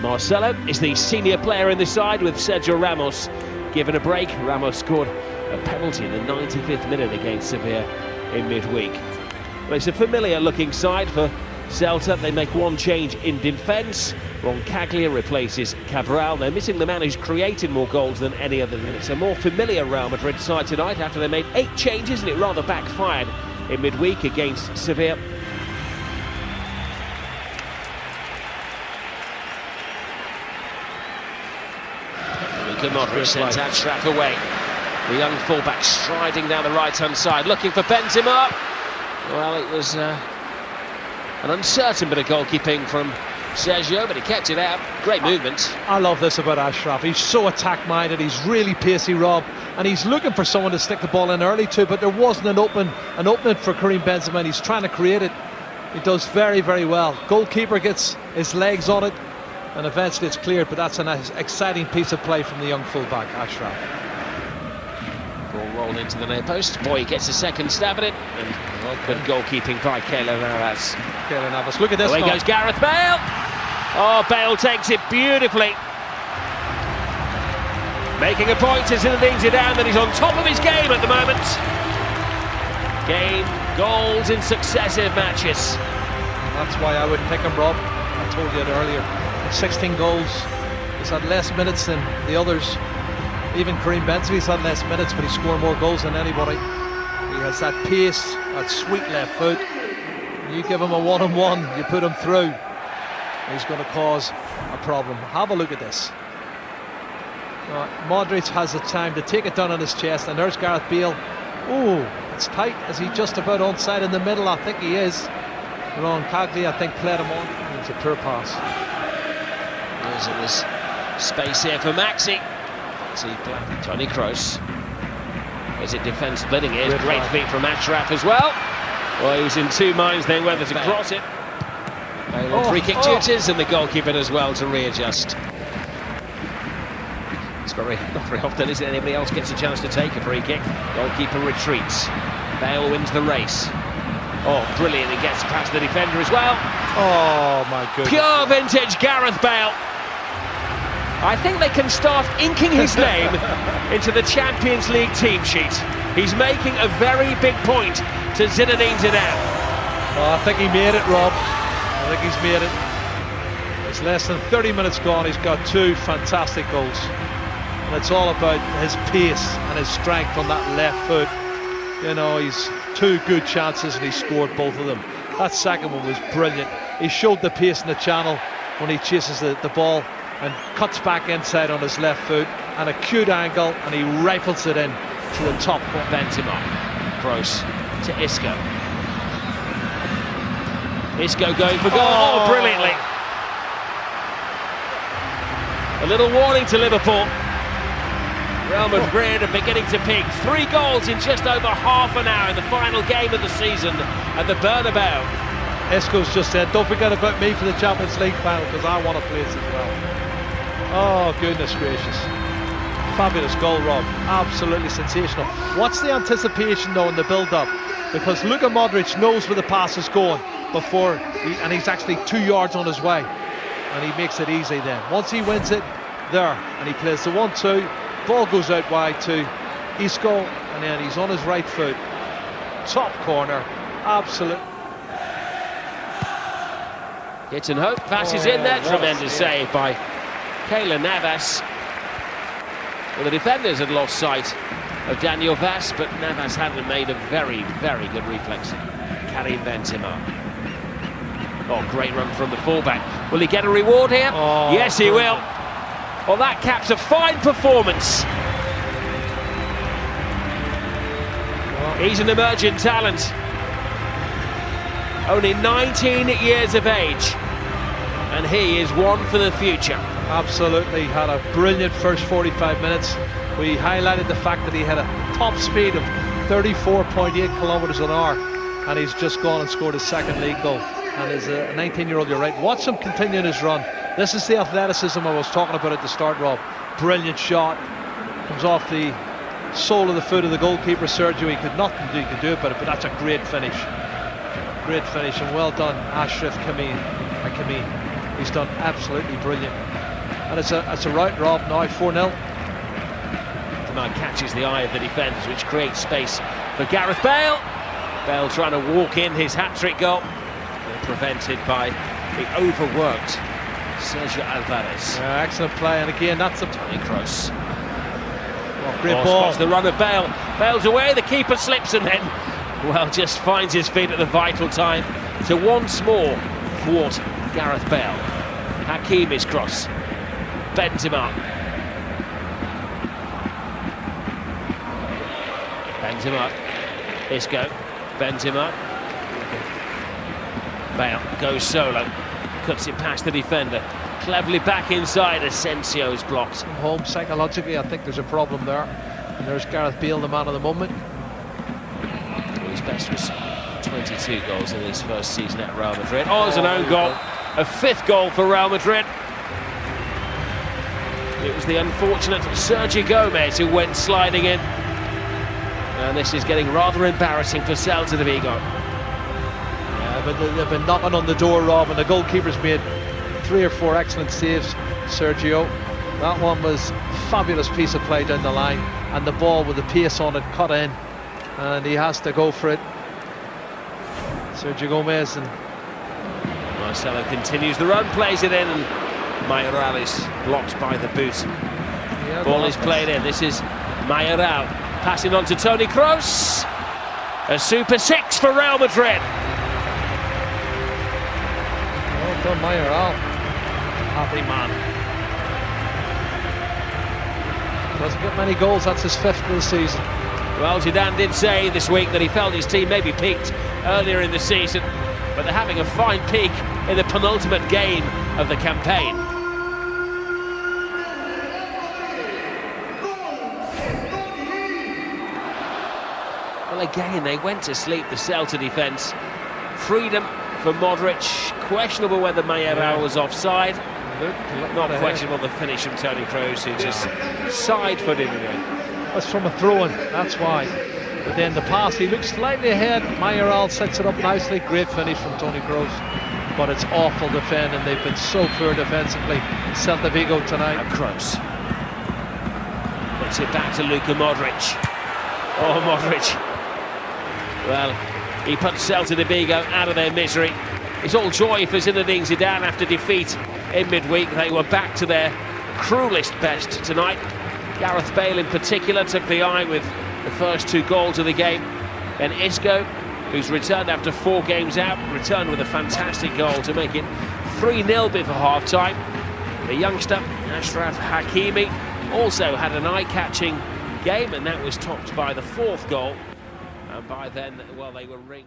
Marcelo is the senior player in the side, with Sergio Ramos given a break. Ramos scored a penalty in the 95th minute against Sevilla in midweek. Well, it's a familiar looking side for Celta. They make one change in defence. Roncaglia replaces Cabral. They're missing the man who's created more goals than any other. It's a more familiar Real Madrid side tonight after they made 8 changes and it rather backfired in midweek against Sevilla. Madrid sent Ashraf away. The young fullback striding down the right-hand side, looking for Benzema. Well, it was an uncertain bit of goalkeeping from Sergio, but he kept it out. Great movement. I love this about Ashraf. He's so attack-minded. He's really pacey, Rob, and he's looking for someone to stick the ball in early too. But there wasn't an opening for Karim Benzema, and he's trying to create it. He does very, very well. Goalkeeper gets his legs on it, and eventually it's cleared. But that's an exciting piece of play from the young fullback, Ashraf. Ball rolled into the near post. Boy, he gets a second stab at it, and good goalkeeping by Keylor Navas. Look at this. Away goes Gareth Bale. Oh, Bale takes it beautifully. Making a point to Zinedine Zidane that he's on top of his game at the moment. Game goals in successive matches. That's why I wouldn't pick him, Rob. I told you it earlier. 16 goals. He's had less minutes than the others. Even Karim Benzema's had less minutes, but he's scored more goals than anybody. He has that pace, that sweet left foot. You give him a one-on-one, you put him through, he's going to cause a problem. Have a look at this. Modric has the time to take it down on his chest, and there's Gareth Bale. Oh, it's tight. Is he just about onside in the middle? I think he is. Roncaglia, I think, played him on. It was a poor pass. It was space here for Maxi. Tony Kroos. Is it defence splitting? Here's great feet from Ashraf as well. Well, he was in two minds then whether to cross it. Free kick duties, and the goalkeeper as well to readjust. It's not very often, is it? Anybody else gets a chance to take a free kick. Goalkeeper retreats. Bale wins the race. Oh, brilliant. He gets past the defender as well. Oh, my goodness. Pure vintage Gareth Bale. I think they can start inking his name into the Champions League team sheet. He's making a very big point to Zinedine Zidane. Oh, I think he made it, Rob. I think he's made it. It's less than 30 minutes gone. He's got 2 fantastic goals. And it's all about his pace and his strength on that left foot. You know, he's 2 good chances and he scored both of them. That second one was brilliant. He showed the pace in the channel when he chases the ball and cuts back inside on his left foot, and a cute angle, and he rifles it in to the top. Benzema, Kroos to Isco. Isco going for goal, brilliantly. A little warning to Liverpool. Real Madrid are beginning to peak. 3 goals in just over half an hour in the final game of the season at the Bernabeu. Isco's just said, don't forget about me for the Champions League final, because I want to play this as well. Oh, goodness gracious. Fabulous goal, Rob. Absolutely sensational. What's the anticipation, though, in the build-up? Because Luka Modric knows where the pass is going and he's actually 2 yards on his way. And he makes it easy then. Once he wins it, there, and he plays the 1-2. Ball goes out wide to Isco, and then he's on his right foot. Top corner. Absolute. Hit and hope. Passes in there. Tremendous save by Keylor Navas. Well, the defenders had lost sight of Daniel Vaz, but Navas hadn't made a very, very good reflex. Karim Benzema. Oh, great run from the fullback. Will he get a reward here? Oh, yes, he will. Well, that caps a fine performance. He's an emerging talent. Only 19 years of age, and he is one for the future. Absolutely, had a brilliant first 45 minutes. We highlighted the fact that he had a top speed of 34.8 kilometers an hour, and he's just gone and scored his second league goal. And as a 19-year-old, you're right, watch him continue his run. This is the athleticism I was talking about at the start, Rob. Brilliant shot, comes off the sole of the foot of the goalkeeper, Sergio. He could nothing do, he could do it, but that's a great finish. Great finish, and well done, Ashraf Hakimi. He's done absolutely brilliant. And it's a right rob now, 4-0. Now catches the eye of the defenders, which creates space for Gareth Bale. Bale trying to walk in his hat-trick goal. They're prevented by the overworked Sergio Alvarez. Excellent play, and again, that's a Toni Kroos. Great ball. Spots the run of Bale. Bale's away, the keeper slips and then, well, just finds his feet at the vital time to once more thwart Gareth Bale. Hakimi's cross. Benzema. Isco. Benzema. Bale goes solo. Cuts it past the defender. Cleverly back inside. Asensio's blocked. Home psychologically, I think there's a problem there. And there's Gareth Bale, the man of the moment. His best was 22 goals in his first season at Real Madrid. Oh, there's an own goal. A fifth goal for Real Madrid. It was the unfortunate Sergio Gomez who went sliding in. And this is getting rather embarrassing for Celta de Vigo. Yeah, but they've been knocking on the door, Rob, and the goalkeeper's made 3 or 4 excellent saves, Sergio. That one was a fabulous piece of play down the line, and the ball with the pace on it cut in, and he has to go for it. Sergio Gomez, and Marcelo continues the run, plays it in, and Mayoral is blocked by the boot. yeah, Ball is played in. This is Mayoral passing on to Toni Kroos. A super 6 for Real Madrid. Well done, Mayoral. Happy man. Doesn't get many goals, that's his 5th of the season. Well, Zidane did say this week that he felt his team maybe peaked earlier in the season, but they're having a fine peak in the penultimate game of the campaign. Well, again, they went to sleep, the Celta defence. Freedom for Modric. Questionable whether Mayoral was offside. Not questionable the finish from Toni Kroos, who just side-footed it in. That's from a throw-in, that's why. But then the pass, he looks slightly ahead. Mayoral sets it up nicely. Great finish from Toni Kroos. But it's awful defending. They've been so poor defensively. Celta Vigo tonight. And Kroos puts it back to Luka Modric. Oh, Modric. Well, he put Celta de Vigo out of their misery. It's all joy for Zinedine Zidane after defeat in midweek. They were back to their cruelest best tonight. Gareth Bale in particular took the eye with the first 2 goals of the game. And Isco, who's returned after 4 games out, returned with a fantastic goal to make it 3-0 before half-time. The youngster, Achraf Hakimi, also had an eye-catching game, and that was topped by the 4th goal. And by then, well, they were ringed.